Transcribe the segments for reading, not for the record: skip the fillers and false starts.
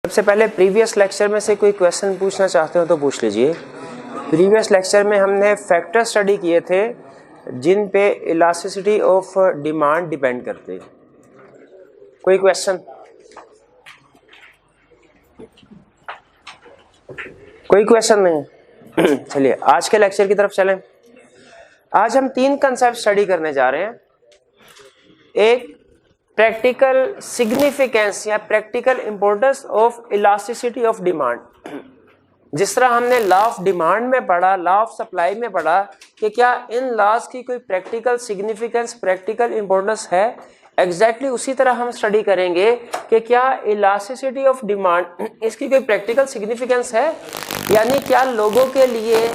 सबसे पहले previous lecture में से कोई क्वेश्चन पूछना चाहते हो तो पूछ लीजिए। प्रीवियस लेक्चर में हमने फैक्टर स्टडी किए थे जिन पे इलास्टिसिटी ऑफ डिमांड डिपेंड करते हैं। कोई क्वेश्चन? कोई क्वेश्चन नहीं? चलिए आज के लेक्चर की तरफ चलें। आज हम तीन कंसेप्ट स्टडी करने जा रहे हैं। एक, प्रैक्टिकल सिग्निफिकेंस या practical importance of elasticity of demand. जिस तरह हमने लॉ ऑफ डिमांड में पढ़ा, लॉ ऑफ सप्लाई में पढ़ा कि क्या इन लॉज की कोई प्रैक्टिकल सिग्निफिकेंस, प्रैक्टिकल इंपॉर्टेंस है, एग्जैक्टली उसी तरह हम स्टडी करेंगे कि क्या इलास्टिसिटी ऑफ डिमांड इसकी कोई प्रैक्टिकल सिग्निफिकेंस है, यानी क्या लोगों के लिए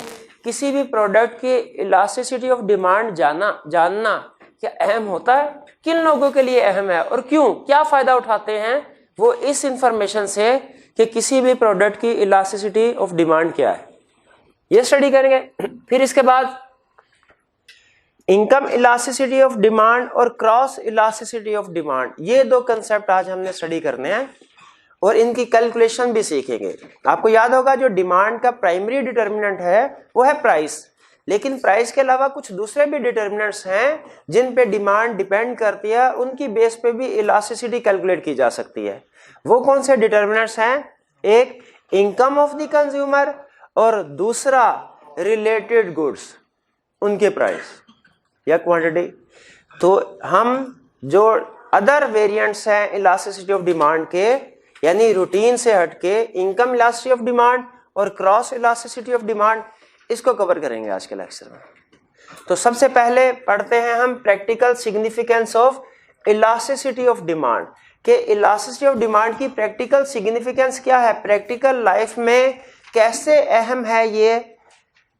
किसी भी प्रोडक्ट की इलास्टिसिटी ऑफ डिमांड जानना क्या अहम होता है, किन लोगों के लिए अहम है और क्यों, क्या फायदा उठाते हैं वो इस इंफॉर्मेशन से कि किसी भी प्रोडक्ट की इलास्टिसिटी ऑफ डिमांड क्या है, ये स्टडी करेंगे। फिर इसके बाद इनकम इलास्टिसिटी ऑफ डिमांड और क्रॉस इलास्टिसिटी ऑफ डिमांड, ये दो कंसेप्ट आज हमने स्टडी करने हैं और इनकी कैलकुलेशन भी सीखेंगे। आपको याद होगा जो डिमांड का प्राइमरी डिटर्मिनेंट है वो है प्राइस, लेकिन प्राइस के अलावा कुछ दूसरे भी डिटर्मिनेंट्स हैं जिन पे डिमांड डिपेंड करती है, उनकी बेस पे भी इलास्टिसिटी कैलकुलेट की जा सकती है। वो कौन से डिटर्मिनेंट्स हैं? एक, इनकम ऑफ द कंज्यूमर और दूसरा रिलेटेड गुड्स, उनके प्राइस या क्वांटिटी। तो हम जो अदर वेरिएंट्स हैं इलास्टिसिटी ऑफ डिमांड के, यानी रूटीन से हटके इनकम इलास्टिसिटी ऑफ डिमांड और क्रॉस इलास्टिसिटी ऑफ डिमांड, इसको कवर करेंगे आज के लेक्चर में। तो सबसे पहले पढ़ते हैं हम practical significance of elasticity of demand के इलास्टिसिटी ऑफ डिमांड की प्रैक्टिकल सिग्निफिकेंस क्या है, प्रैक्टिकल लाइफ में कैसे अहम है ये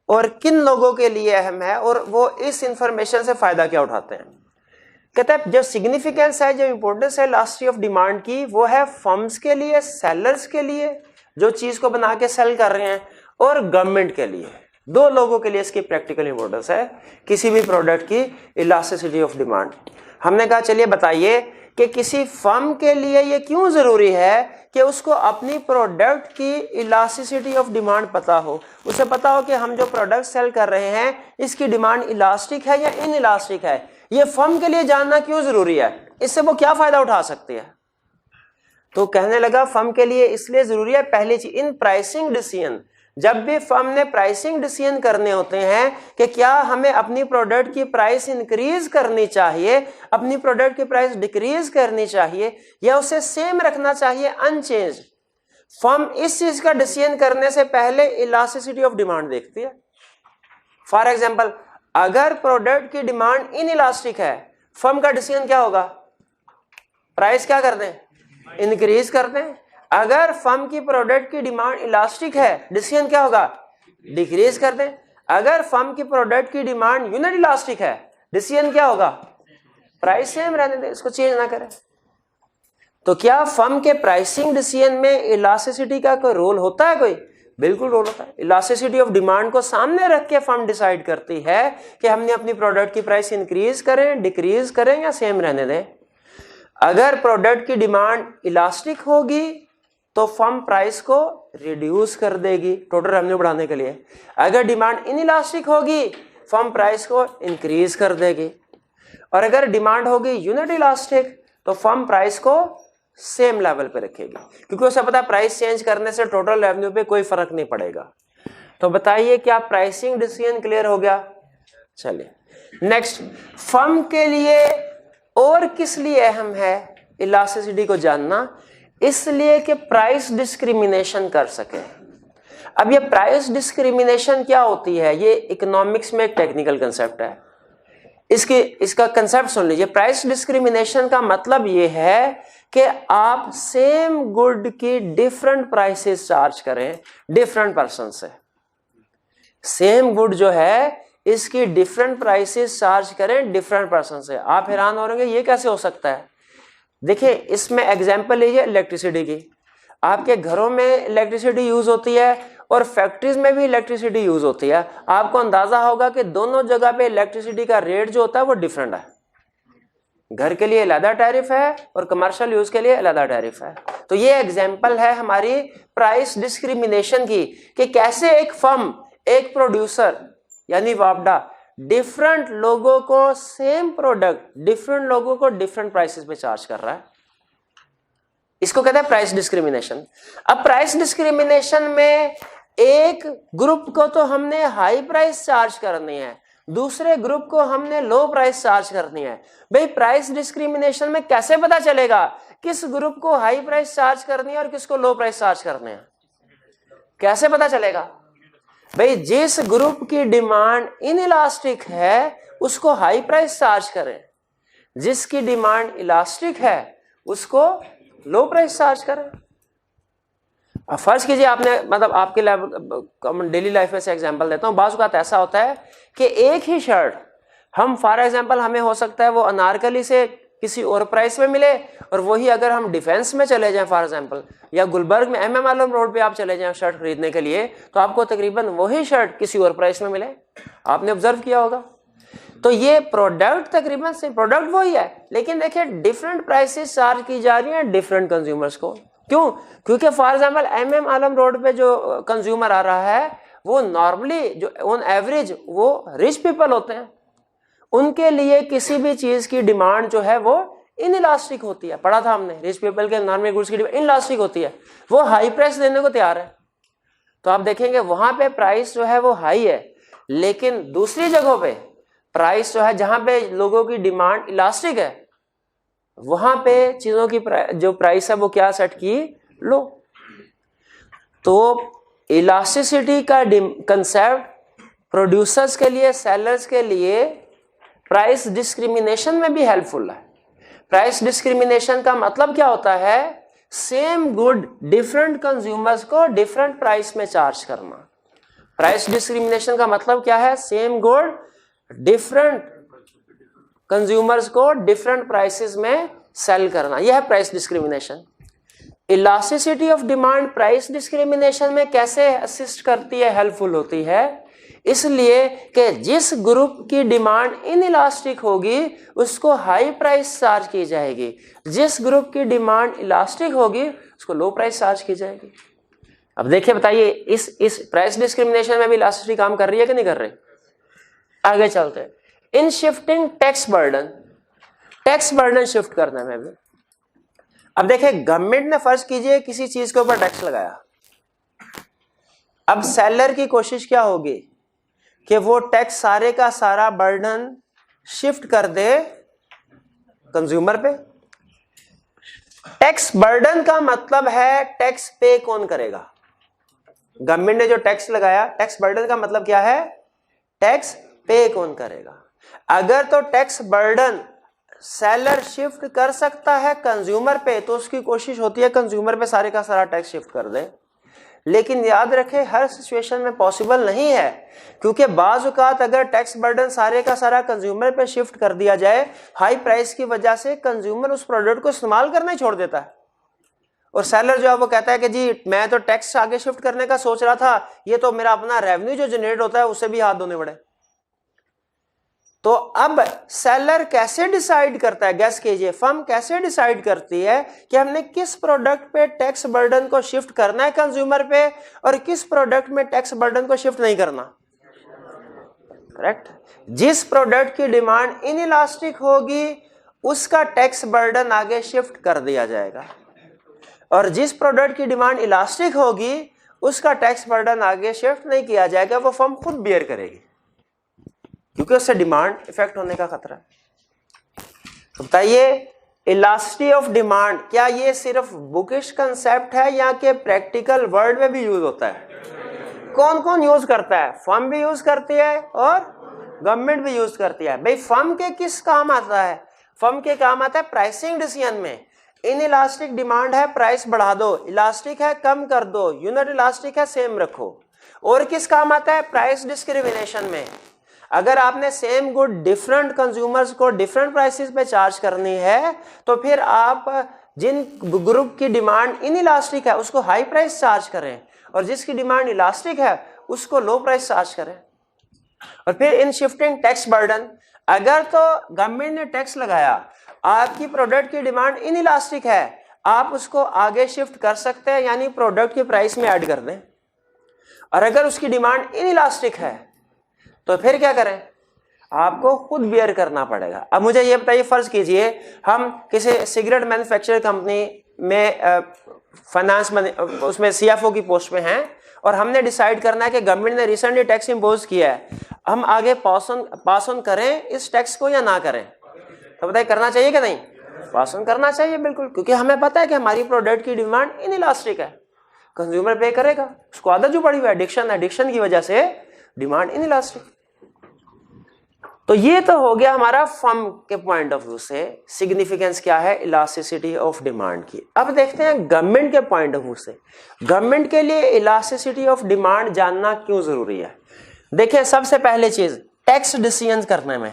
और किन लोगों के लिए अहम है और वो इस इंफॉर्मेशन से फायदा क्या उठाते हैं। कहते हैं जो सिग्निफिकेंस है, जो इंपॉर्टेंस है इलास्टिसिटी ऑफ डिमांड की, वो है फर्म्स के लिए, सेलर्स के लिए जो चीज को बना के सेल कर रहे हैं, और गवर्नमेंट के लिए। दो लोगों के लिए इसकी प्रैक्टिकल इंपॉर्टेंस है किसी भी प्रोडक्ट की इलास्टिसिटी ऑफ डिमांड। हमने कहा चलिए बताइए कि किसी फर्म के लिए ये क्यों जरूरी है कि उसको अपनी प्रोडक्ट की इलास्टिसिटी ऑफ डिमांड पता हो, उसे पता हो कि हम जो प्रोडक्ट सेल कर रहे हैं इसकी डिमांड इलास्टिक है या इन इलास्टिक है। ये फर्म के लिए जानना क्यों जरूरी है, इससे वो क्या फायदा उठा सकती है। तो कहने लगा फर्म के लिए इसलिए जरूरी है, पहली चीज इन प्राइसिंग डिसीजन, जब भी फर्म ने प्राइसिंग डिसीजन करने होते हैं कि क्या हमें अपनी प्रोडक्ट की प्राइस इंक्रीज करनी चाहिए, अपनी प्रोडक्ट की प्राइस डिक्रीज करनी चाहिए या उसे सेम रखना चाहिए अनचेंज, फर्म इस चीज का डिसीजन करने से पहले इलास्टिसिटी ऑफ डिमांड देखती है। फॉर एग्जांपल, अगर प्रोडक्ट की डिमांड इनइलास्टिक है, फर्म का डिसीजन क्या होगा, प्राइस क्या कर दें, इंक्रीज कर दें। अगर फर्म की प्रोडक्ट की डिमांड इलास्टिक है, डिसीजन क्या होगा, डिक्रीज कर दें। अगर फर्म की प्रोडक्ट की डिमांड यूनिट इलास्टिक है, डिसीजन क्या होगा, प्राइस सेम रहने दें, इसको चेंज ना करें। तो क्या फर्म के प्राइसिंग डिसीजन में इलास्टिसिटी का कोई रोल होता है? कोई बिल्कुल रोल होता है। इलास्टिसिटी ऑफ डिमांड को सामने रख के फर्म डिसाइड करती है कि हमने अपनी प्रोडक्ट की प्राइस इंक्रीज करें, डिक्रीज करें या सेम रहने दें। अगर प्रोडक्ट की डिमांड इलास्टिक होगी तो फर्म प्राइस को रिड्यूस कर देगी टोटल रेवेन्यू बढ़ाने के लिए। अगर डिमांड इनइलास्टिक होगी, फर्म प्राइस को इंक्रीज कर देगी। और अगर डिमांड होगी यूनिट इलास्टिक तो फर्म प्राइस को सेम लेवल पे रखेगी, क्योंकि उसे पता है प्राइस चेंज करने से टोटल रेवेन्यू पे कोई फर्क नहीं पड़ेगा। तो बताइए क्या प्राइसिंग डिसीजन क्लियर हो गया? चलिए नेक्स्ट, फर्म के लिए और किस लिए अहम है इलास्टिसिटी को जानना? इसलिए कि प्राइस डिस्क्रिमिनेशन कर सके। अब ये प्राइस डिस्क्रिमिनेशन क्या होती है, ये इकोनॉमिक्स में एक टेक्निकल कंसेप्ट है। इसका कंसेप्ट सुन लीजिए। प्राइस डिस्क्रिमिनेशन का मतलब ये है कि आप सेम गुड की डिफरेंट प्राइसेस चार्ज करें डिफरेंट पर्सन से। सेम गुड जो है इसकी डिफरेंट प्राइसेस चार्ज करें डिफरेंट पर्सन से। आप हैरान हो रहे हैं ये कैसे हो सकता है। देखिए इसमें एग्जांपल लीजिए इलेक्ट्रिसिटी की। आपके घरों में इलेक्ट्रिसिटी यूज होती है और फैक्ट्रीज में भी इलेक्ट्रिसिटी यूज होती है। आपको अंदाजा होगा कि दोनों जगह पे इलेक्ट्रिसिटी का रेट जो होता है वो डिफरेंट है। घर के लिए अलग टैरिफ है और कमर्शियल यूज के लिए अलग टैरिफ है। तो ये एग्जांपल है हमारी प्राइस डिस्क्रिमिनेशन की, कि कैसे एक फर्म, एक प्रोड्यूसर यानी वापडा डिफरेंट लोगों को सेम प्रोडक्ट डिफरेंट लोगों को डिफरेंट प्राइसेस पे चार्ज कर रहा है। इसको कहते हैं प्राइस डिस्क्रिमिनेशन। अब प्राइस डिस्क्रिमिनेशन में एक ग्रुप को तो हमने हाई प्राइस चार्ज करनी है, दूसरे ग्रुप को हमने लो प्राइस चार्ज करनी है। भाई प्राइस डिस्क्रिमिनेशन में कैसे पता चलेगा किस ग्रुप को हाई प्राइस चार्ज करनी है और किसको लो प्राइस चार्ज करनी है? कैसे पता चलेगा? भाई जिस ग्रुप की डिमांड इनइलास्टिक है उसको हाई प्राइस चार्ज करें, जिसकी डिमांड इलास्टिक है उसको लो प्राइस चार्ज करें। अब फर्ज कीजिए आपने, मतलब आपके डेली लाइफ में से एग्जांपल देता हूं, बाज़ औक़ात ऐसा होता है कि एक ही शर्ट हम फॉर एग्जांपल हमें हो सकता है वो अनारकली से किसी और प्राइस में मिले, और वही अगर हम डिफेंस में चले जाएं फॉर एग्जांपल, या गुलबर्ग में MM आलम रोड पे आप चले जाएं शर्ट खरीदने के लिए, तो आपको तकरीबन वही शर्ट किसी और प्राइस में मिले। आपने ऑब्जर्व किया होगा। तो ये प्रोडक्ट तकरीबन से प्रोडक्ट वही है, लेकिन देखिए डिफरेंट प्राइसेस चार्ज की जा रही हैं डिफरेंट कंज्यूमर्स को। क्यों? क्योंकि for example MM Alam road पे जो कंज्यूमर आ रहा है वो नॉर्मली जो ऑन एवरेज वो रिच पीपल होते हैं, उनके लिए किसी भी चीज की डिमांड जो है वो इनइलास्टिक होती है। पढ़ा था हमने, रिच पीपल के नॉर्मल गुड्स की डिमांड इनइलास्टिक होती है, वो हाई प्राइस देने को तैयार है। तो आप देखेंगे वहां पे प्राइस जो है वो हाई है, लेकिन दूसरी जगहों पे प्राइस जो है जहां पे लोगों की डिमांड इलास्टिक है वहां पे चीजों की जो प्राइस है वो क्या सेट की, लो। तो इलास्टिसिटी का कंसेप्ट प्रोड्यूसर्स के लिए, सेलर्स के लिए प्राइस डिस्क्रिमिनेशन में भी हेल्पफुल है। प्राइस डिस्क्रिमिनेशन का मतलब क्या होता है? सेम गुड डिफरेंट कंज्यूमर्स को डिफरेंट प्राइस में चार्ज करना। प्राइस डिस्क्रिमिनेशन का मतलब क्या है? सेम गुड डिफरेंट कंज्यूमर्स को डिफरेंट प्राइसेस में सेल करना, यह है price discrimination. Elasticity of demand price discrimination में कैसे असिस्ट करती है, हेल्पफुल होती है? इसलिए कि जिस ग्रुप की डिमांड इनइलास्टिक होगी उसको हाई प्राइस चार्ज की जाएगी, जिस ग्रुप की डिमांड इलास्टिक होगी उसको लो प्राइस चार्ज की जाएगी। अब देखिए, बताइए इस प्राइस डिस्क्रिमिनेशन में भी इलास्टिसिटी काम कर रही है कि नहीं कर रही? आगे चलते हैं। In shifting tax burden shift करने में भी, अब देखिए गवर्नमेंट ने फर्ज कीजिए किसी चीज के ऊपर टैक्स लगाया, अब सेलर की कोशिश क्या होगी कि वो टैक्स सारे का सारा बर्डन शिफ्ट कर दे कंज्यूमर पे। टैक्स बर्डन का मतलब है टैक्स पे कौन करेगा? गवर्नमेंट ने जो टैक्स लगाया, टैक्स बर्डन का मतलब क्या है? टैक्स पे कौन करेगा? अगर तो टैक्स बर्डन सेलर शिफ्ट कर सकता है कंज्यूमर पे तो उसकी कोशिश होती है कंज्यूमर पे सारे का सारा टैक्स शिफ्ट कर दे। लेकिन याद रखें हर सिचुएशन में पॉसिबल नहीं है, क्योंकि बाज़ औक़ात अगर टैक्स बर्डन सारे का सारा कंज्यूमर पे शिफ्ट कर दिया जाए, हाई प्राइस की वजह से कंज्यूमर उस प्रोडक्ट को इस्तेमाल करना ही छोड़ देता है, और सेलर जो है वो कहता है कि जी मैं तो टैक्स आगे शिफ्ट करने का सोच रहा था, ये तो मेरा अपना रेवेन्यू जो जनरेट होता है उससे भी हाथ धोने पड़े। तो अब सेलर कैसे डिसाइड करता है, गैस कीजिए, फर्म कैसे डिसाइड करती है कि हमने किस प्रोडक्ट पे टैक्स बर्डन को शिफ्ट करना है कंज्यूमर पे और किस प्रोडक्ट में टैक्स बर्डन को शिफ्ट नहीं करना? करेक्ट। जिस प्रोडक्ट की डिमांड इनइलास्टिक होगी उसका टैक्स बर्डन आगे शिफ्ट कर दिया जाएगा, और जिस प्रोडक्ट की डिमांड इलास्टिक होगी उसका टैक्स बर्डन आगे शिफ्ट नहीं किया जाएगा, वो फर्म खुद बियर करेगी, क्योंकि उससे डिमांड इफेक्ट होने का खतरा है। तो बताइए इलास्टिसिटी ऑफ डिमांड क्या ये सिर्फ बुकिश कंसेप्ट है या कि प्रैक्टिकल वर्ल्ड में भी यूज होता है? कौन कौन यूज करता है? फर्म भी यूज करती है और गवर्नमेंट भी यूज करती है। भाई फर्म के किस काम आता है? फर्म के काम आता है प्राइसिंग डिसीजन में। इन इलास्टिक डिमांड है प्राइस बढ़ा दो, इलास्टिक है कम कर दो, यूनिट इलास्टिक है सेम रखो। और किस काम आता है? प्राइस डिस्क्रिमिनेशन में। अगर आपने सेम गुड डिफरेंट कंज्यूमर्स को डिफरेंट प्राइसेस पे चार्ज करनी है तो फिर आप जिन ग्रुप की डिमांड इनइलास्टिक है उसको हाई प्राइस चार्ज करें, और जिसकी डिमांड इलास्टिक है उसको लो प्राइस चार्ज करें। और फिर इन शिफ्टिंग टैक्स बर्डन, अगर तो गवर्नमेंट ने टैक्स लगाया, आपकी प्रोडक्ट की डिमांड इनइलास्टिक है, आप उसको आगे शिफ्ट कर सकते हैं, यानी प्रोडक्ट की प्राइस में ऐड कर दें। और अगर उसकी डिमांड इनइलास्टिक है तो फिर क्या करें, आपको खुद बियर करना पड़ेगा। अब मुझे ये बताइए, फर्ज कीजिए हम किसी सिगरेट मैन्युफैक्चर कंपनी में फाइनेंस उसमें CFO की पोस्ट पे हैं और हमने डिसाइड करना है कि गवर्नमेंट ने रिसेंटली टैक्स इम्पोज किया है, हम आगे पास ऑन करें इस टैक्स को या ना करें। तो बताइए करना चाहिए कि नहीं? पास ऑन करना चाहिए बिल्कुल, क्योंकि हमें पता है कि हमारी प्रोडक्ट की डिमांड इनइलास्टिक है, कंज्यूमर पे करेगा, उसको आदत जो पड़ी हुई है, एडिक्शन की वजह से डिमांड इनइलास्टिक। तो ये तो हो गया हमारा फर्म के पॉइंट ऑफ व्यू से सिग्निफिकेंस क्या है इलास्टिसिटी ऑफ डिमांड की। अब देखते हैं गवर्नमेंट के पॉइंट ऑफ व्यू से, गवर्नमेंट के लिए इलास्टिसिटी ऑफ डिमांड जानना क्यों जरूरी है। देखिए सबसे पहले चीज, टैक्स डिसीजन करने में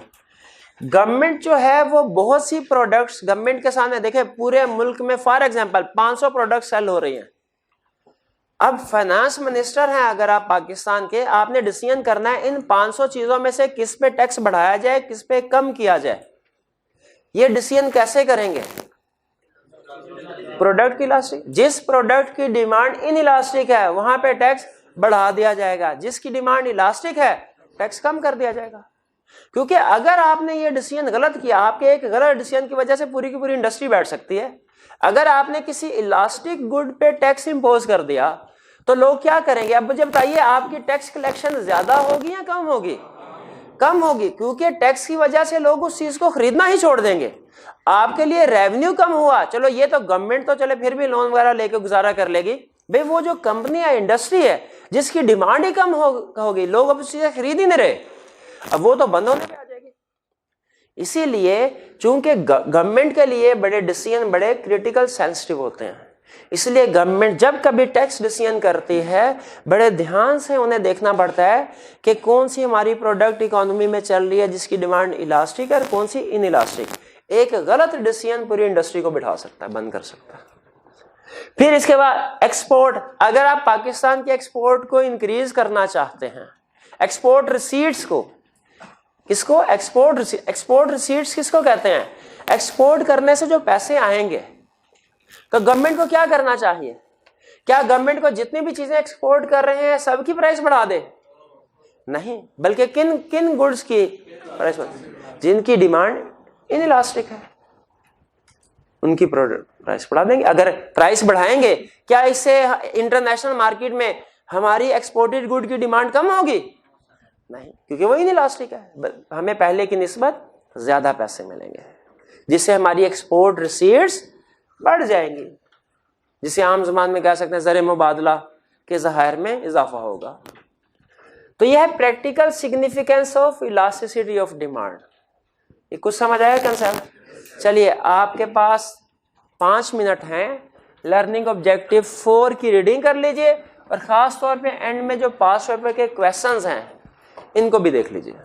गवर्नमेंट जो है वो बहुत सी प्रोडक्ट्स गवर्नमेंट के सामने, देखे पूरे मुल्क में फॉर एग्जांपल 500 प्रोडक्ट सेल हो रही हैं। अब फाइनेंस मिनिस्टर हैं अगर आप पाकिस्तान के, आपने डिसीजन करना है इन 500 चीजों में से किस पे टैक्स बढ़ाया जाए, किस पे कम किया जाए। ये डिसीजन कैसे करेंगे? प्रोडक्ट की इलास्टिक, जिस प्रोडक्ट की डिमांड इनइलास्टिक है वहां पे टैक्स बढ़ा दिया जाएगा, जिसकी डिमांड इलास्टिक है टैक्स कम कर दिया जाएगा। क्योंकि अगर आपने ये डिसीजन गलत किया, आपके एक गलत डिसीजन की वजह से पूरी की पूरी इंडस्ट्री बैठ सकती है। अगर आपने किसी इलास्टिक गुड पे टैक्स इंपोज कर दिया तो लोग क्या करेंगे? अब मुझे बताइए, आपकी टैक्स कलेक्शन ज्यादा होगी या कम होगी? कम होगी, क्योंकि टैक्स की वजह से लोग उस चीज को खरीदना ही छोड़ देंगे। आपके लिए रेवेन्यू कम हुआ, चलो ये तो गवर्नमेंट तो चले फिर भी लोन वगैरह लेके गुजारा कर लेगी, भाई वो जो कंपनी है, इंडस्ट्री है, जिसकी डिमांड ही कम होगी, लोग अब उस चीजें खरीद ही नहीं रहे, अब वो तो बंद होने पे आ जाएगी। इसीलिए चूंकि गवर्नमेंट के लिए बड़े डिसीजन बड़े क्रिटिकल सेंसिटिव होते हैं, इसलिए गवर्नमेंट जब कभी टैक्स डिसीजन करती है बड़े ध्यान से उन्हें देखना पड़ता है कि कौन सी हमारी प्रोडक्ट इकोनॉमी में चल रही है जिसकी डिमांड इलास्टिक है और कौन सी इनइलास्टिक। एक गलत डिसीजन पूरी इंडस्ट्री को बिठा सकता है, बंद कर सकता है। फिर इसके बाद एक्सपोर्ट, अगर आप पाकिस्तान के एक्सपोर्ट को इंक्रीज करना चाहते हैं, एक्सपोर्ट रिसीट्स को, किसको? एक्सपोर्ट रिसीट्स किसको कहते हैं? एक्सपोर्ट करने से जो पैसे आएंगे, तो गवर्नमेंट को क्या करना चाहिए? क्या गवर्नमेंट को जितनी भी चीजें एक्सपोर्ट कर रहे हैं सबकी प्राइस बढ़ा दे? नहीं, बल्कि किन किन गुड्स की प्राइस, जिनकी डिमांड इनइलास्टिक है उनकी प्रोडक्ट प्राइस बढ़ा देंगे। अगर प्राइस बढ़ाएंगे, क्या इससे इंटरनेशनल मार्केट में हमारी एक्सपोर्टेड गुड की डिमांड कम होगी? नहीं, क्योंकि वो इनइलास्टिक है, हमें पहले की निस्बत ज्यादा पैसे मिलेंगे, जिससे हमारी एक्सपोर्ट रिसीट्स बढ़ जाएंगी, जिसे आम ज़बान में कह सकते हैं ज़र मुबादला के ज़हायर में इजाफा होगा। तो यह है practical significance of elasticity of demand. ये कुछ समझ आया कंसेप्ट? चलिए, आपके पास 5 मिनट हैं, लर्निंग ऑब्जेक्टिव 4 की रीडिंग कर लीजिए और ख़ास तौर पे एंड में जो 5 पेपर के क्वेश्चंस हैं इनको भी देख लीजिए।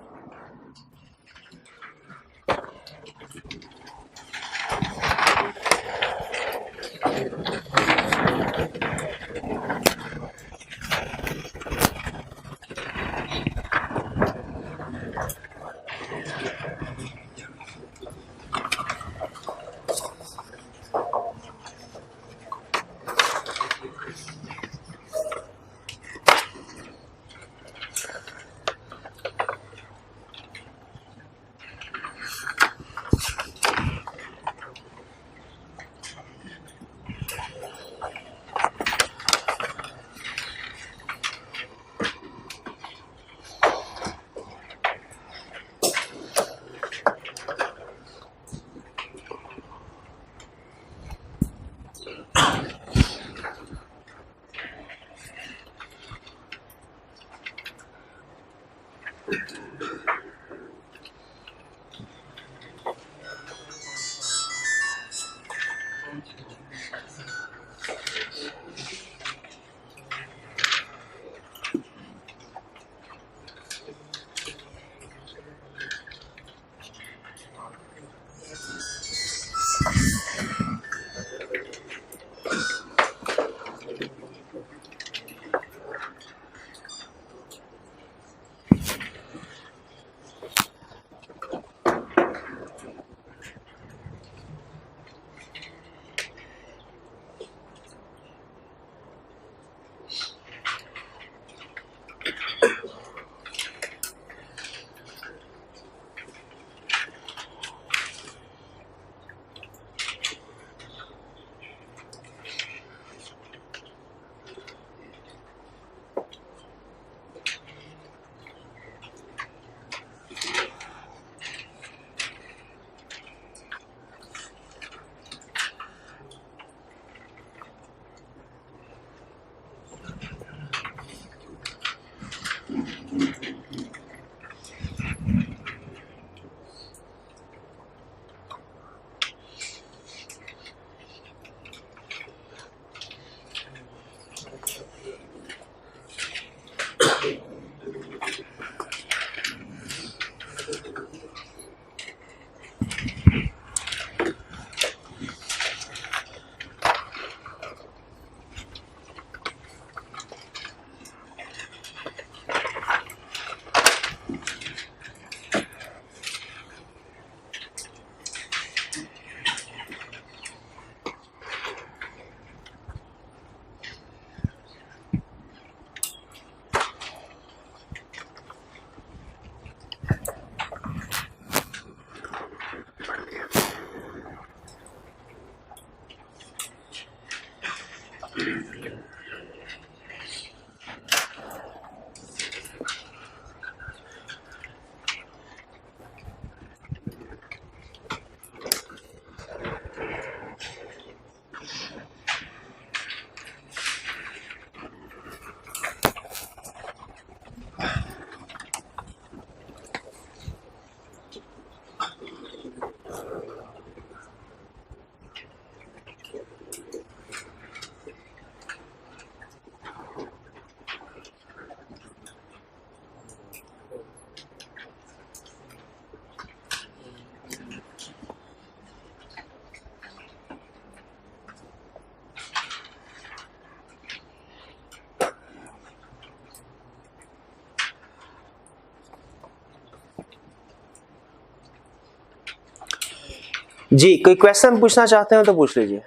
जी कोई क्वेश्चन पूछना चाहते हो तो पूछ लीजिए।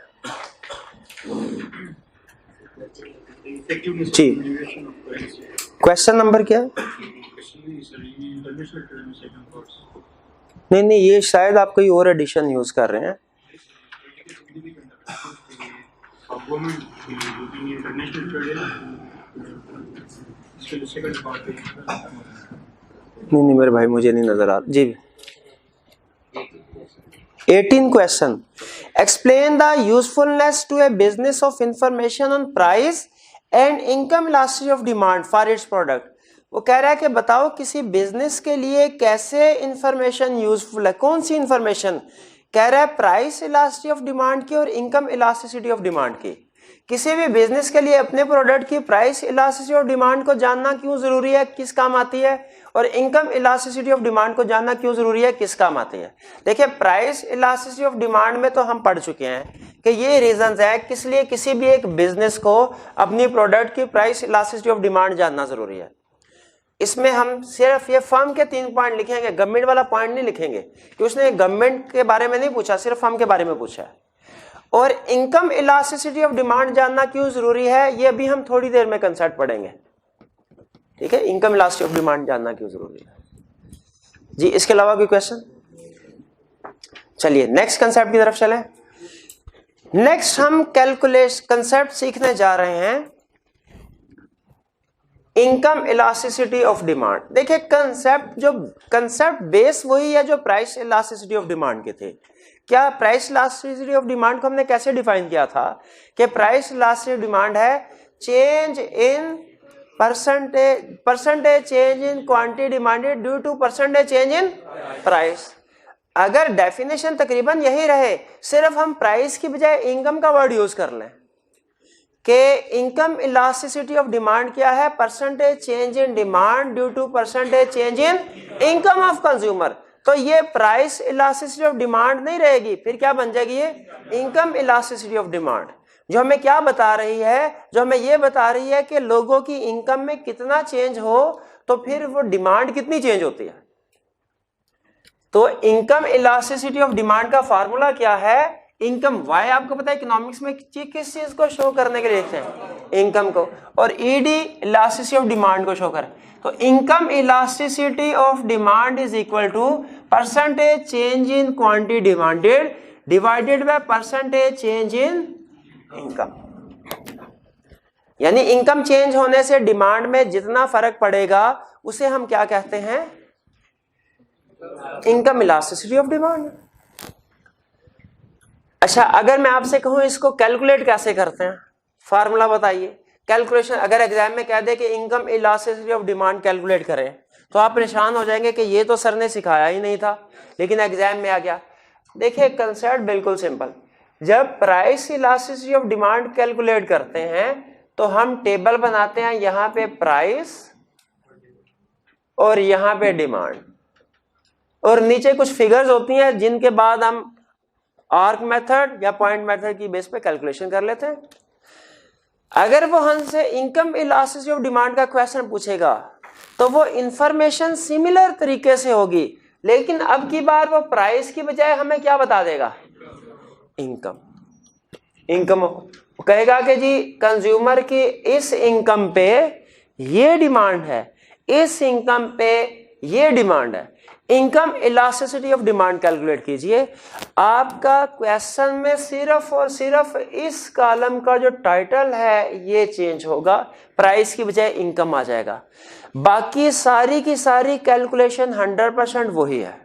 जी क्वेश्चन नंबर क्या है? नहीं ये शायद आप कोई और एडिशन यूज कर रहे हैं। नहीं मेरे भाई मुझे नहीं नजर आ रहा। जी 18 question, explain the usefulness to a business of information on price and income elasticity of demand for its product. वो कह रहा है कि बताओ किसी बिजनेस के लिए कैसे इंफॉर्मेशन यूजफुल है। कौन सी इंफॉर्मेशन? कह रहा है प्राइस इलास्टिसिटी ऑफ डिमांड की और इनकम इलास्टिसिटी ऑफ डिमांड की। किसी भी बिजनेस के लिए अपने प्रोडक्ट की प्राइस इलास्टिसिटी ऑफ डिमांड को जानना क्यों जरूरी है, किस काम आती है, और इनकम इलास्टिसिटी ऑफ डिमांड को जानना क्यों जरूरी है, किस काम आती है। देखिए प्राइस इलास्टिसिटी ऑफ डिमांड में तो हम पढ़ चुके हैं कि ये रीजंस है किस लिए किसी भी एक बिजनेस को अपनी प्रोडक्ट की प्राइस इलास्टिसिटी ऑफ डिमांड जानना जरूरी है। इसमें हम सिर्फ ये फर्म के 3 पॉइंट लिखेंगे, गवर्नमेंट वाला पॉइंट नहीं लिखेंगे कि उसने गवर्नमेंट के बारे में नहीं पूछा, सिर्फ फर्म के बारे में पूछा है। और इनकम इलास्टिसिटी ऑफ डिमांड जानना क्यों जरूरी है, ये अभी हम थोड़ी देर में कंसेप्ट पढ़ेंगे। ठीक है, इनकम इलास्टिसिटी ऑफ डिमांड जानना क्यों जरूरी है। जी इसके अलावा कोई क्वेश्चन? चलिए नेक्स्ट कंसेप्ट की तरफ चलें। नेक्स्ट हम कैलकुलेशन कंसेप्ट सीखने जा रहे हैं, इनकम इलास्टिसिटी ऑफ डिमांड। देखिए कंसेप्ट बेस वही है जो प्राइस इलास्टिसिटी ऑफ डिमांड के थे। क्या प्राइस इलास्टिसिटी ऑफ डिमांड को हमने कैसे डिफाइन किया था कि प्राइस इलास्टिसिटी डिमांड है change in percentage change in quantity demanded due to percentage change in price. अगर डेफिनेशन तकरीबन यही रहे, सिर्फ हम प्राइस की बजाय इनकम का वर्ड यूज कर लें कि इनकम इलास्टिसिटी ऑफ डिमांड क्या है, percentage change in demand due to percentage change in income of consumer, तो ये प्राइस इलास्टिसिटी ऑफ डिमांड नहीं रहेगी, फिर क्या बन जाएगी, ये इनकम इलास्टिसिटी ऑफ डिमांड। जो हमें क्या बता रही है, जो हमें ये बता रही है कि लोगों की इनकम में कितना चेंज हो तो फिर वो डिमांड कितनी चेंज होती है। तो इनकम इलास्टिसिटी ऑफ डिमांड का फार्मूला क्या है, इनकम वाई आपको पता है इकोनॉमिक्स में किस चीज को शो करने के लिए लिखते हैं, इनकम को, और ईडी इलास्टिसिटी ऑफ डिमांड को शो करें। तो income elasticity of demand is equal to percentage change in quantity demanded divided by percentage change in income. यानी इनकम चेंज होने से डिमांड में जितना फर्क पड़ेगा उसे हम क्या कहते हैं, इनकम इलास्टिसिटी ऑफ डिमांड। अच्छा अगर मैं आपसे कहूं इसको कैलकुलेट कैसे करते हैं, फार्मूला बताइए। कैलकुलेशन अगर एग्जाम में कह दे कि income elasticity of demand calculate करें तो आप परेशान हो जाएंगे कि ये तो सर ने सिखाया ही नहीं था लेकिन एग्जाम में आ गया। देखिए कंसेप्ट बिल्कुल सिंपल, जब price elasticity of demand calculate करते हैं तो हम टेबल बनाते हैं, यहां पे प्राइस और यहां पे डिमांड, और नीचे कुछ फिगर्स होती हैं जिनके बाद हम आर्क मेथड या पॉइंट मेथड की बेस पे कैलकुलेशन कर लेते हैं। अगर वो हमसे इनकम इलास्टिसिटी ऑफ डिमांड का क्वेश्चन पूछेगा तो वो इंफॉर्मेशन सिमिलर तरीके से होगी, लेकिन अब की बार वो प्राइस की बजाय हमें क्या बता देगा, इनकम कहेगा कि जी कंज्यूमर की इस इनकम पे ये डिमांड है, इस इनकम पे ये डिमांड है। Income elasticity of demand calculate कीजिए। आपका क्वेश्चन में सिर्फ और सिर्फ इस कॉलम का जो टाइटल है ये चेंज होगा, प्राइस की बजाय इनकम आ जाएगा। बाकी सारी की सारी कैलकुलेशन 100% वही है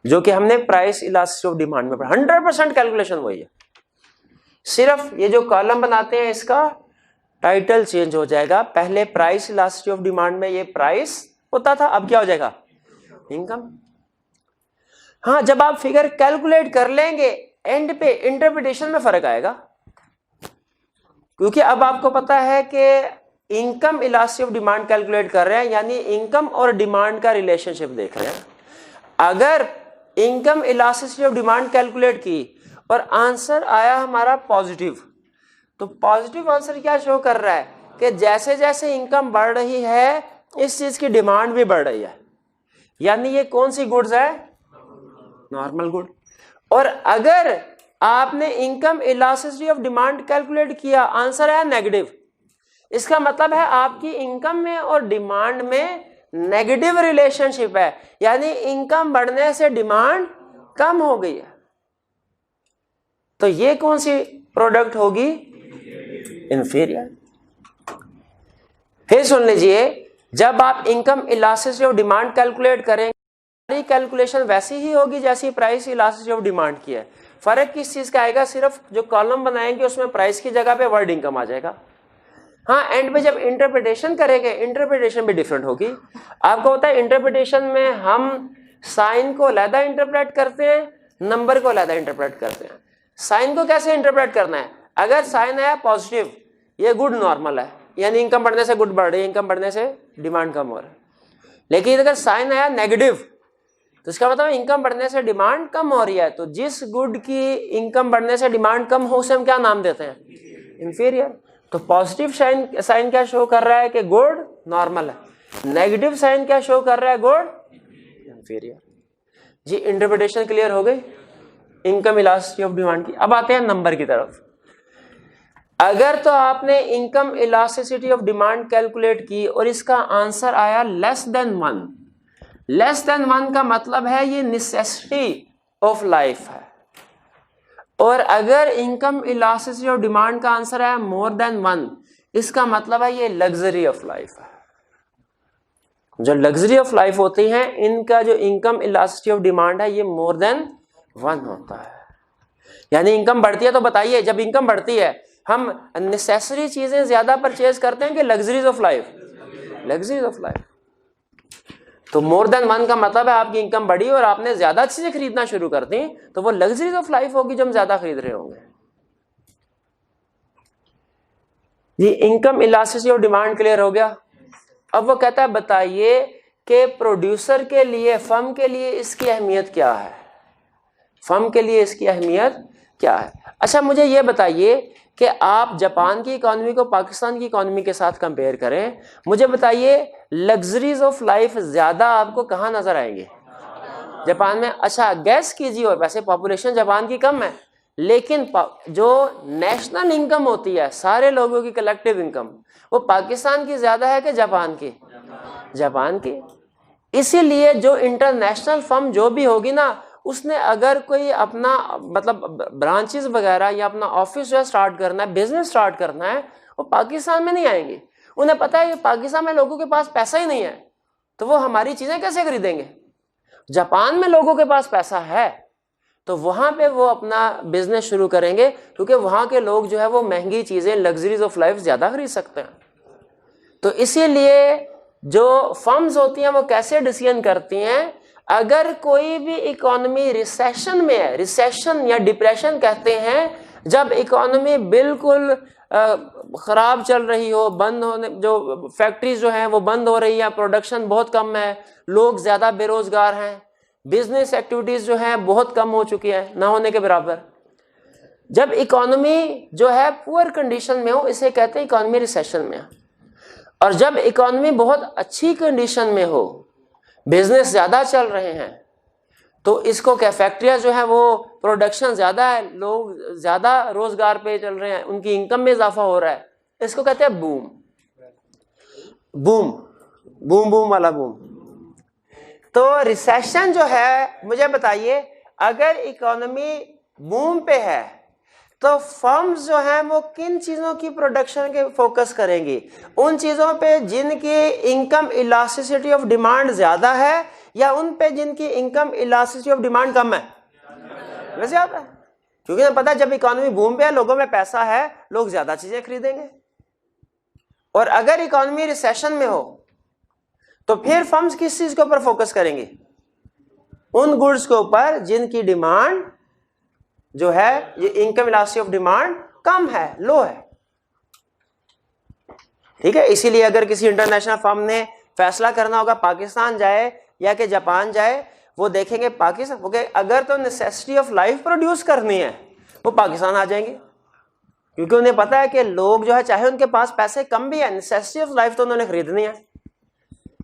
जो कि हमने प्राइस इलास्टिसिटी ऑफ डिमांड में पढ़ा। 100% कैलकुलेशन वही है, सिर्फ ये जो कॉलम बनाते हैं इसका टाइटल चेंज हो जाएगा। पहले प्राइस इलास्टिसिटी ऑफ डिमांड में ये प्राइस होता था, अब क्या हो जाएगा, इनकम। हाँ जब आप फिगर कैलकुलेट कर लेंगे एंड पे इंटरप्रिटेशन में फर्क आएगा, क्योंकि अब आपको पता है कि income elasticity of demand calculate कर रहे हैं, यानी इनकम और डिमांड का रिलेशनशिप देख रहे हैं। अगर income elasticity of demand calculate की और आंसर आया हमारा पॉजिटिव, तो पॉजिटिव आंसर क्या शो कर रहा है कि जैसे जैसे इनकम बढ़ रही है इस चीज की डिमांड भी बढ़ रही है। यानी ये कौन सी गुड्स है, नॉर्मल गुड। और अगर आपने income elasticity of demand calculate किया, आंसर है नेगेटिव, इसका मतलब है आपकी इनकम में और डिमांड में नेगेटिव रिलेशनशिप है, यानी इनकम बढ़ने से डिमांड कम हो गई है। तो ये कौन सी प्रोडक्ट होगी? इंफीरियर। फिर सुन लीजिए, जब आप income elasticity of demand calculate करेंगे, सारी कैलकुलेशन वैसी ही होगी जैसी प्राइस इलास्टिसिटी ऑफ डिमांड की है। फर्क किस चीज का आएगा? सिर्फ जो कॉलम बनाएंगे उसमें प्राइस की जगह पे वर्ड इनकम आ जाएगा। हाँ, एंड पे जब इंटरप्रिटेशन करेंगे, इंटरप्रिटेशन भी डिफरेंट होगी। आपको पता है इंटरप्रिटेशन में हम साइन को अलहदा इंटरप्रेट करते हैं, नंबर को अलहदा इंटरप्रेट करते हैं। साइन को कैसे इंटरप्रेट करना है? अगर साइन आया पॉजिटिव, ये गुड नॉर्मल है, यानी इनकम बढ़ने से गुड बढ़ रही है, इनकम बढ़ने से डिमांड कम हो रहा है। लेकिन अगर साइन आया नेगेटिव, तो इसका मतलब इनकम बढ़ने से डिमांड कम हो रही है। तो जिस गुड की इनकम बढ़ने से डिमांड कम हो उसे हम क्या नाम देते हैं? इंफीरियर। तो पॉजिटिव साइन क्या शो कर रहा है कि गुड नॉर्मल है, नेगेटिव साइन क्या शो कर रहा है? Good inferior. जी, इंटरप्रिटेशन क्लियर हो गई इनकम इलास्टिसिटी ऑफ डिमांड की। अब आते हैं नंबर की तरफ। अगर तो आपने income elasticity of demand calculate की और इसका आंसर आया लेस देन 1, लेस देन 1 का मतलब है ये नेसेसिटी ऑफ लाइफ है। और अगर इनकम इलास्टिसिटी ऑफ डिमांड का आंसर है मोर देन 1, इसका मतलब है ये लग्जरी ऑफ लाइफ है। जो लग्जरी ऑफ लाइफ होती है, इनका जो इनकम इलास्टिसिटी ऑफ डिमांड है ये मोर देन 1 होता है। यानी इनकम बढ़ती है तो बताइए, जब इनकम बढ़ती है हम नेसेसरी चीजें ज्यादा परचेज करते हैं कि luxuries of life? Luxuries of life. तो मोर देन 1 का मतलब है आपकी इनकम बढ़ी और आपने ज्यादा चीजें खरीदना शुरू कर दी, तो वो लग्जरीज ऑफ लाइफ होगी जो हम ज्यादा खरीद रहे होंगे। ये income elasticity of demand clear हो गया। अब वो कहता है बताइए कि प्रोड्यूसर के लिए, फर्म के लिए इसकी अहमियत क्या है? फर्म के लिए इसकी अहमियत क्या है? अच्छा, मुझे ये बताइए कि आप जापान की इकोनॉमी को पाकिस्तान की इकोनॉमी के साथ कंपेयर करें, मुझे बताइए लग्जरीज ऑफ लाइफ ज्यादा आपको कहाँ नजर आएंगे? जापान में। अच्छा, गैस कीजिए, और वैसे पॉपुलेशन जापान की कम है, लेकिन जो नेशनल इनकम होती है, सारे लोगों की कलेक्टिव इनकम, वो पाकिस्तान की ज्यादा है कि जापान की? जापान की। इसीलिए जो इंटरनेशनल फर्म जो भी होगी ना, उसने अगर कोई अपना मतलब ब्रांचेस वगैरह या अपना ऑफिस जो है स्टार्ट करना है, बिजनेस स्टार्ट करना है, वो पाकिस्तान में नहीं आएंगे। उन्हें पता है कि पाकिस्तान में लोगों के पास पैसा ही नहीं है, तो वो हमारी चीजें कैसे खरीदेंगे? जापान में लोगों के पास पैसा है, तो वहां पे वो अपना बिजनेस शुरू करेंगे, क्योंकि वहां के लोग जो है वो महंगी चीजें, लग्जरीज ऑफ लाइफ ज्यादा खरीद सकते हैं। तो इसीलिए जो फर्म्स होती हैं वो कैसे डिसीजन करती हैं, अगर कोई भी इकोनॉमी रिसेशन में है, रिसेशन या डिप्रेशन कहते हैं, जब इकोनॉमी बिल्कुल खराब चल रही हो, बंद होने, जो फैक्ट्रीज जो हैं वो बंद हो रही है, प्रोडक्शन बहुत कम है, लोग ज्यादा बेरोजगार हैं, बिजनेस एक्टिविटीज जो हैं बहुत कम हो चुकी है, ना होने के बराबर। जब इकोनॉमी जो है पुअर कंडीशन में हो, इसे कहते हैं इकोनॉमी रिसेशन में। और जब इकोनॉमी बहुत अच्छी कंडीशन में हो, बिजनेस ज्यादा चल रहे हैं, तो इसको क्या, फैक्ट्रियां जो है वो प्रोडक्शन ज्यादा है, लोग ज्यादा रोजगार पे चल रहे हैं, उनकी इनकम में इजाफा हो रहा है, इसको कहते हैं बूम। बूम बूम बूम वाला बूम। तो रिसेशन जो है, मुझे बताइए, अगर इकोनॉमी बूम पे है तो फर्म्स जो हैं वो किन चीजों की प्रोडक्शन के फोकस करेंगी? उन चीजों पे जिनकी इनकम इलास्टिसिटी ऑफ डिमांड ज्यादा है, या उन पे जिनकी इनकम इलास्टिसिटी ऑफ डिमांड कम है? वैसे ज्यादा है, क्योंकि पता है जब इकोनॉमी बूम पे है, लोगों में पैसा है, लोग ज्यादा चीजें खरीदेंगे। और अगर इकोनॉमी रिसेशन में हो तो फिर फर्म्स किस चीज के ऊपर फोकस करेंगी? उन गुड्स के ऊपर जिनकी डिमांड जो है, ये इनकम इलास्टिसिटी ऑफ डिमांड कम है, लो है। ठीक है, इसीलिए अगर किसी इंटरनेशनल फर्म ने फैसला करना होगा पाकिस्तान जाए या कि जापान जाए, वो देखेंगे पाकिस्तान, ओके, अगर तो नेसेसिटी ऑफ लाइफ प्रोड्यूस करनी है वो पाकिस्तान आ जाएंगे, क्योंकि उन्हें पता है कि लोग जो है चाहे उनके पास पैसे कम भी है, नेसेसिटी ऑफ लाइफ तो उन्होंने खरीदनी है।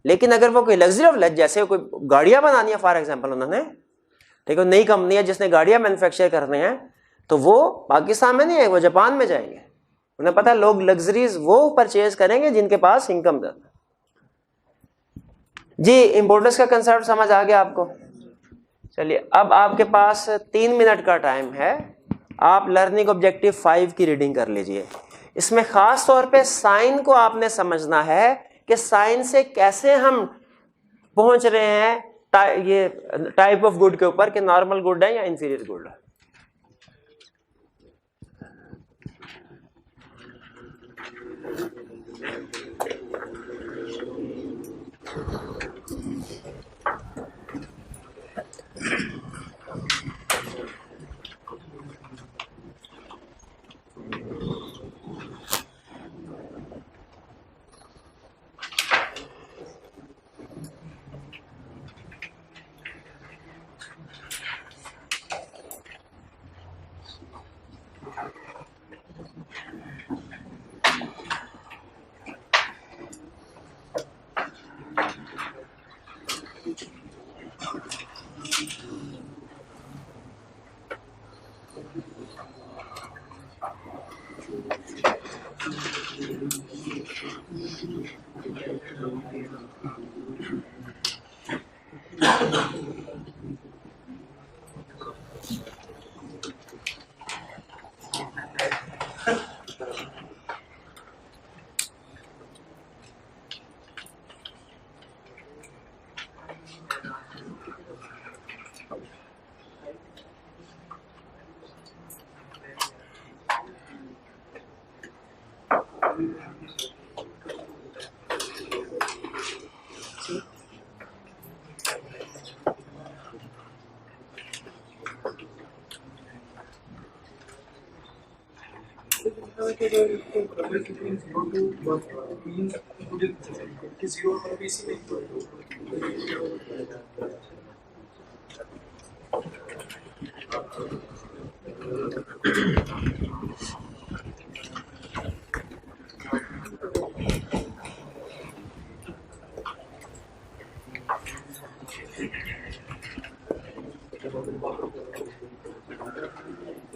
लेकिन अगर वो कोई लग्जरी ऑफ लाइफ, जैसे कोई गाड़ियां बनानी है फॉर एग्जांपल उन्होंने, ठीक है, नई कंपनी है जिसने गाड़ियां मैन्युफैक्चर करने हैं, तो वो पाकिस्तान में नहीं है, वो जापान में जाएंगे। उन्हें पता है लोग लग्जरीज वो परचेज करेंगे जिनके पास इनकम ज्यादा। जी, इंपोर्टेंस का कंसेप्ट समझ आ गया आपको? चलिए, अब आपके पास 3 मिनट का टाइम है, आप लर्निंग ऑब्जेक्टिव 5 की रीडिंग कर लीजिए। इसमें खास तौर पे साइन को आपने समझना है कि साइन से कैसे हम पहुंच रहे हैं ये टाइप ऑफ गुड के ऊपर, कि नॉर्मल गुड है या इंफीरियर गुड है।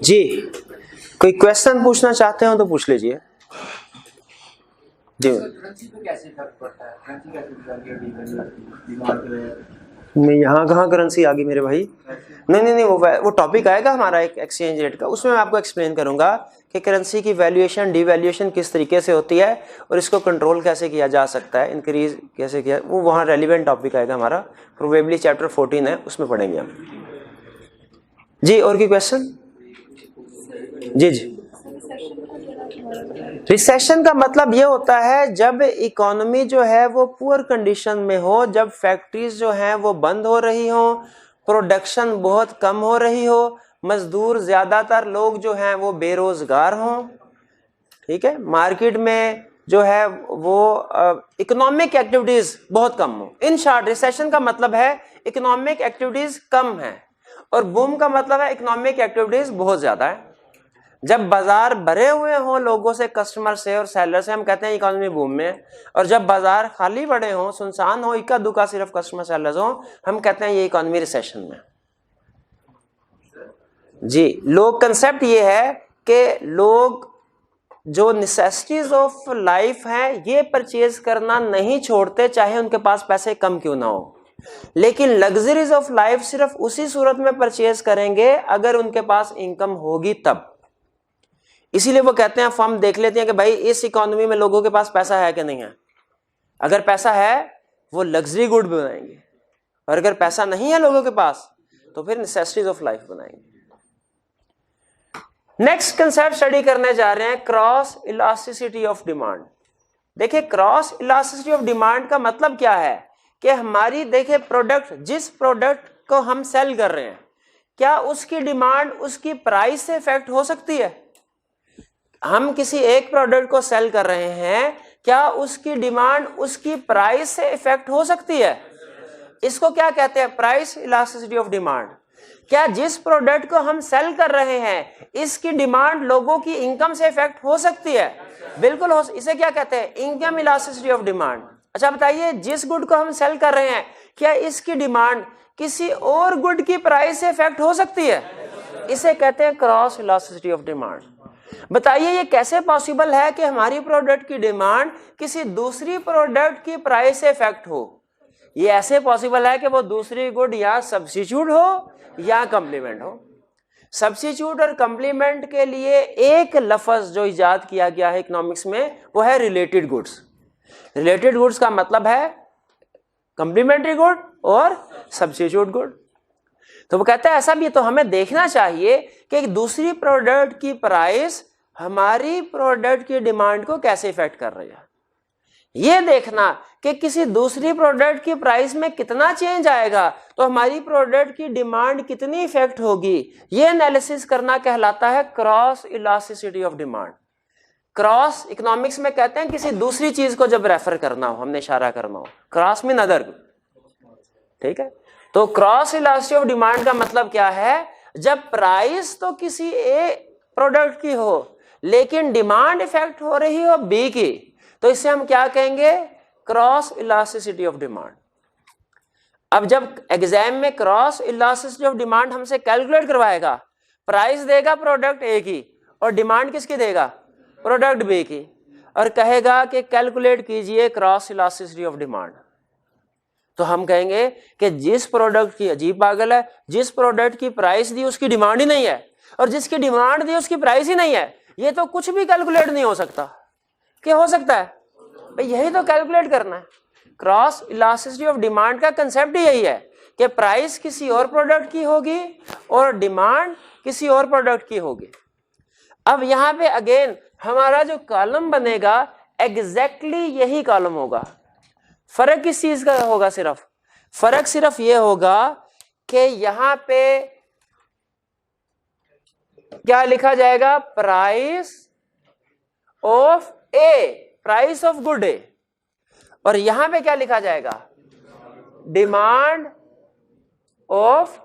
जी, कोई क्वेश्चन पूछना चाहते हो तो पूछ लीजिए। जी, यहाँ कहाँ करेंसी आ गई मेरे भाई? नहीं, वो टॉपिक आएगा हमारा एक एक्सचेंज रेट का, उसमें मैं आपको एक्सप्लेन करूंगा कि करेंसी की वैल्यूएशन डिवैल्यूएशन किस तरीके से होती है और इसको कंट्रोल कैसे किया जा सकता है, इंक्रीज कैसे किया, वो वहाँ रेलिवेंट टॉपिक आएगा हमारा, प्रोबेबली चैप्टर 14 है, उसमें पढ़ेंगे हम। जी, और कोई क्वेश्चन? जी, रिसेशन का मतलब ये होता है जब इकोनॉमी जो है वो पुअर कंडीशन में हो, जब फैक्ट्रीज जो हैं वो बंद हो रही हो, प्रोडक्शन बहुत कम हो रही हो, मजदूर ज्यादातर लोग जो हैं वो बेरोजगार हों, ठीक है, मार्केट में जो है वो इकोनॉमिक एक्टिविटीज बहुत कम हो। इन शॉर्ट, रिसेशन का मतलब है इकोनॉमिक एक्टिविटीज कम है, और बूम का मतलब है इकोनॉमिक एक्टिविटीज बहुत ज्यादा है। जब बाजार भरे हुए हों लोगों से, कस्टमर से और सेलर से, हम कहते हैं इकोनॉमी बूम में है, और जब बाजार खाली पड़े हों, सुनसान हो, इक्का दुक्का सिर्फ कस्टमर सेलर्स हों, हम कहते हैं ये इकोनॉमी रिसेशन में। जी, लोग कंसेप्ट ये है कि लोग जो नेसेसिटीज ऑफ लाइफ हैं ये परचेज करना नहीं छोड़ते, चाहे उनके पास पैसे कम क्यों ना हो, लेकिन लग्जरीज ऑफ लाइफ सिर्फ उसी सूरत में परचेज करेंगे अगर उनके पास इनकम होगी तब। इसीलिए वो कहते हैं, फर्म देख लेते हैं कि भाई इस इकोनॉमी में लोगों के पास पैसा है कि नहीं है। अगर पैसा है वो लग्जरी गुड बनाएंगे, और अगर पैसा नहीं है लोगों के पास तो फिर नेसेसिटीज ऑफ लाइफ बनाएंगे। नेक्स्ट कंसेप्ट स्टडी करने जा रहे हैं, क्रॉस इलास्टिसिटी ऑफ डिमांड। देखिए, क्रॉस इलास्टिसिटी ऑफ डिमांड का मतलब क्या है कि हमारी, देखिए, प्रोडक्ट, जिस प्रोडक्ट को हम सेल कर रहे हैं, क्या उसकी डिमांड उसकी प्राइस से इफेक्ट हो सकती है? हम किसी एक प्रोडक्ट को सेल कर रहे हैं, क्या उसकी डिमांड उसकी प्राइस से इफेक्ट हो सकती है? इसको क्या कहते हैं? Price elasticity of demand. क्या जिस प्रोडक्ट को हम सेल कर रहे हैं इसकी डिमांड लोगों की इनकम से इफेक्ट हो सकती है? बिल्कुल हो। इसे क्या कहते हैं? Income elasticity of demand. अच्छा बताइए, जिस गुड को हम सेल कर रहे हैं क्या इसकी डिमांड किसी और गुड की प्राइस से इफेक्ट हो सकती है, इसे कहते हैं क्रॉस इलास्टिसिटी ऑफ डिमांड। बताइए ये कैसे पॉसिबल है कि हमारी प्रोडक्ट की डिमांड किसी दूसरी प्रोडक्ट की प्राइस से इफेक्ट हो? ये ऐसे पॉसिबल है कि वो दूसरी गुड या सब्स्टिट्यूट हो या कंप्लीमेंट हो। सब्स्टिट्यूट और कंप्लीमेंट के लिए एक लफ्ज जो इजाद किया गया है इकोनॉमिक्स में, वो है रिलेटेड गुड्स। रिलेटेड गुड्स का मतलब है कंप्लीमेंट्री गुड और सब्स्टिट्यूट गुड। तो वो कहता है ऐसा भी है, तो हमें देखना चाहिए कि एक दूसरी प्रोडक्ट की प्राइस हमारी प्रोडक्ट की डिमांड को कैसे इफेक्ट कर रही है। ये देखना कि किसी दूसरी प्रोडक्ट की प्राइस में कितना चेंज आएगा तो हमारी प्रोडक्ट की डिमांड कितनी इफेक्ट होगी, ये एनालिसिस करना कहलाता है cross elasticity of demand. Cross economics में कहते हैं किसी दूसरी चीज को जब रेफर करना हो, हमने इशारा करना हो, क्रॉस मीन अदर, ठीक है। तो क्रॉस इलास्टिसिटी ऑफ डिमांड का मतलब क्या है, जब प्राइस तो किसी ए प्रोडक्ट की हो लेकिन डिमांड इफेक्ट हो रही हो बी की, तो इससे हम क्या कहेंगे, क्रॉस इलास्टिसिटी ऑफ डिमांड। अब जब एग्जाम में क्रॉस इलास्टिसिटी ऑफ डिमांड हमसे कैलकुलेट करवाएगा, प्राइस देगा प्रोडक्ट ए की और डिमांड किसकी देगा, प्रोडक्ट बी की, और कहेगा कि कैलकुलेट कीजिए क्रॉस इलास्टिसिटी ऑफ डिमांड, तो हम कहेंगे कि जिस प्रोडक्ट की, अजीब पागल है, जिस प्रोडक्ट की प्राइस दी उसकी डिमांड ही नहीं है और जिसकी डिमांड दी उसकी प्राइस ही नहीं है, ये तो कुछ भी कैलकुलेट नहीं हो सकता। क्या हो सकता है भाई, यही तो कैलकुलेट करना है। क्रॉस इलास्टिसिटी ऑफ डिमांड का कंसेप्ट ही यही है कि प्राइस किसी और प्रोडक्ट की होगी और डिमांड किसी और प्रोडक्ट की होगी। अब यहां पे अगेन हमारा जो कॉलम बनेगा एग्जैक्टली यही कॉलम होगा। फर्क किस चीज का होगा, सिर्फ फर्क सिर्फ ये होगा कि यहां पे क्या लिखा जाएगा, price of A, price of good A, और यहां पे क्या लिखा जाएगा, डिमांड ऑफ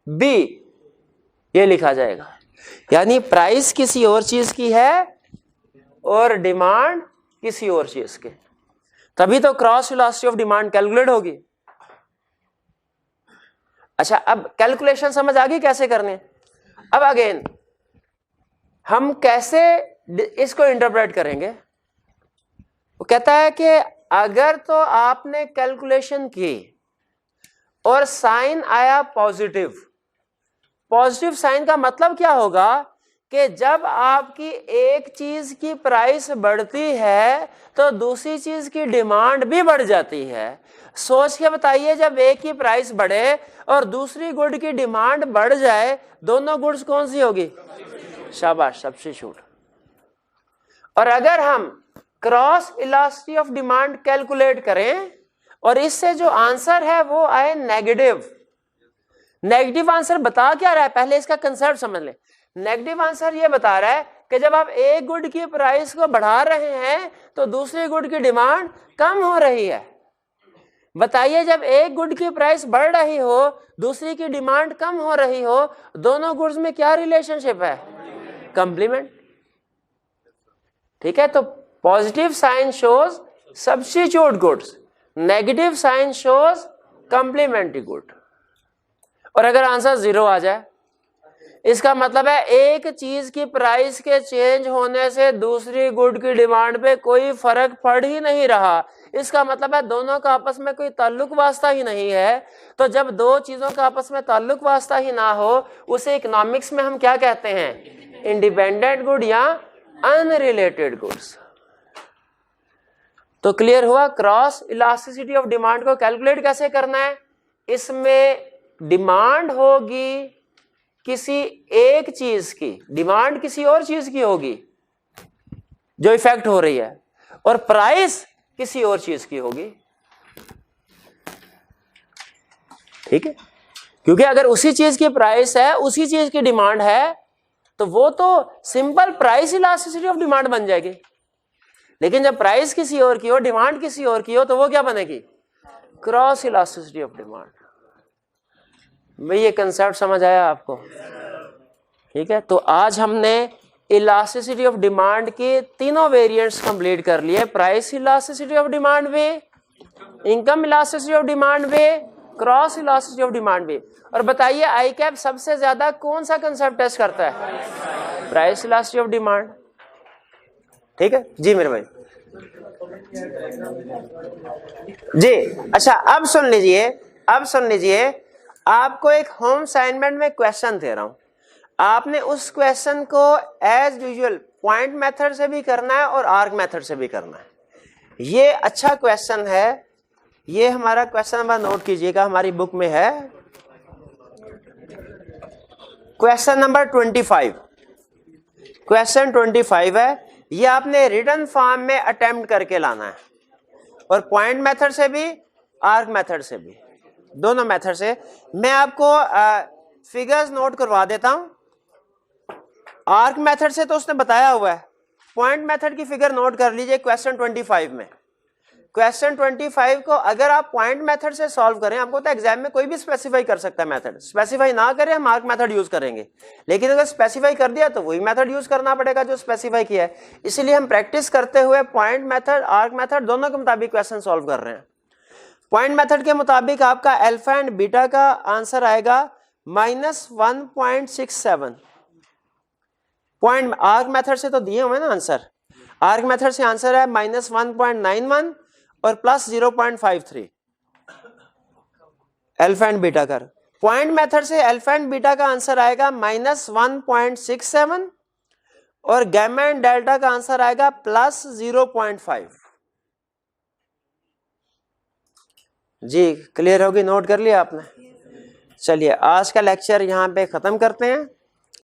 बी, ये लिखा जाएगा। यानी प्राइस किसी और चीज की है और डिमांड किसी और चीज की, तभी तो cross elasticity of demand calculate होगी। अच्छा, अब कैलकुलेशन समझ आ गई कैसे करने। अब अगेन हम कैसे इसको इंटरप्रेट करेंगे। वो कहता है कि अगर तो आपने कैलकुलेशन की और साइन आया पॉजिटिव, पॉजिटिव साइन का मतलब क्या होगा कि जब आपकी एक चीज की प्राइस बढ़ती है तो दूसरी चीज की डिमांड भी बढ़ जाती है। सोच के बताइए, जब एक की प्राइस बढ़े और दूसरी गुड की डिमांड बढ़ जाए, दोनों गुड्स कौन सी होगी, शाबाश, सब्स्टिट्यूट। और अगर हम cross elasticity of demand calculate करें और इससे जो आंसर है वो आए नेगेटिव, नेगेटिव आंसर बता क्या रहा है, पहले इसका कंसेप्ट समझ लें। नेगेटिव आंसर ये बता रहा है कि जब आप एक गुड की प्राइस को बढ़ा रहे हैं तो दूसरी गुड की डिमांड कम हो रही है। बताइए, जब एक गुड की प्राइस बढ़ रही हो दूसरी की डिमांड कम हो रही हो, दोनों गुड्स में क्या रिलेशनशिप है, कंप्लीमेंट। ठीक है, तो positive sign shows substitute goods, negative sign shows complementary good. और अगर आंसर 0 आ जाए, इसका मतलब है एक चीज की प्राइस के चेंज होने से दूसरी गुड की डिमांड पे कोई फर्क पड़ ही नहीं रहा। इसका मतलब है दोनों का आपस में कोई ताल्लुक वास्ता ही नहीं है। तो जब दो चीजों का आपस में ताल्लुक वास्ता ही ना हो, उसे इकोनॉमिक्स में हम क्या कहते हैं, इंडिपेंडेंट गुड या अनरिलेटेड गुड्स। तो क्लियर हुआ क्रॉस इलास्टिसिटी ऑफ डिमांड को कैलकुलेट कैसे करना है। इसमें डिमांड होगी किसी एक चीज की, डिमांड किसी और चीज की होगी जो इफेक्ट हो रही है, और प्राइस किसी और चीज की होगी। ठीक है, क्योंकि अगर उसी चीज की प्राइस है, उसी चीज की डिमांड है, तो वो तो simple price elasticity of demand बन जाएगी। लेकिन जब प्राइस किसी और की हो, डिमांड किसी और की हो, तो वो क्या बनेगी, क्रॉस इलास्टिसिटी ऑफ डिमांड। भाई ये कंसेप्ट समझ आया आपको। ठीक है, तो आज हमने इलास्टिसिटी ऑफ डिमांड के तीनों वेरिएंट्स कंप्लीट कर लिए, price elasticity of demand way, income elasticity of demand way cross elasticity of demand भी। और बताइए आई कैप सबसे ज्यादा कौन सा कंसेप्ट टेस्ट करता है? Price elasticity of demand. ठीक है जी मेरे भाई जी। अच्छा अब सुन लीजिए, आपको एक होम असाइनमेंट में क्वेश्चन दे रहा हूं, आपने उस क्वेश्चन को एज यूजुअल पॉइंट मेथड से भी करना है और आर्क मेथड से भी करना है। ये अच्छा क्वेश्चन है, ये हमारा क्वेश्चन नंबर नोट कीजिएगा, हमारी बुक में है क्वेश्चन नंबर 25। क्वेश्चन 25 है, ये आपने रिटन फॉर्म में अटेम्प्ट करके लाना है और पॉइंट मेथड से भी आर्क मेथड से भी, दोनों मेथड से। मैं आपको फिगर्स नोट करवा देता हूं। आर्क मेथड से तो उसने बताया हुआ है, पॉइंट मेथड की फिगर नोट कर लीजिए क्वेश्चन 25 में। क्वेश्चन 25 को अगर आप पॉइंट मेथड से सॉल्व करें, आपको तो एग्जाम में कोई भी स्पेसिफाई कर सकता है मेथड, स्पेसिफाई ना करें हम आर्क मेथड यूज करेंगे, लेकिन अगर स्पेसिफाई कर दिया तो वही मेथड यूज करना पड़ेगा जो स्पेसिफाई किया है। इसलिए हम प्रैक्टिस करते हुए पॉइंट मेथड आर्क मेथड दोनों के मुताबिक क्वेश्चन सॉल्व कर रहे हैं। पॉइंट मेथड के मुताबिक आपका अल्फा एंड बीटा का आंसर आएगा -1.67। पॉइंट आर्क मेथड से तो दिए हुए ना आंसर, आर्क मेथड से आंसर है -1.91 और +0.53 अल्फा एंड बीटा का। पॉइंट मेथड से अल्फा एंड बीटा का आंसर आएगा -1.67 और गामा एंड डेल्टा का आंसर आएगा +0.5। जी क्लियर होगी, नोट कर लिया आपने। चलिए आज का लेक्चर यहां पे खत्म करते हैं।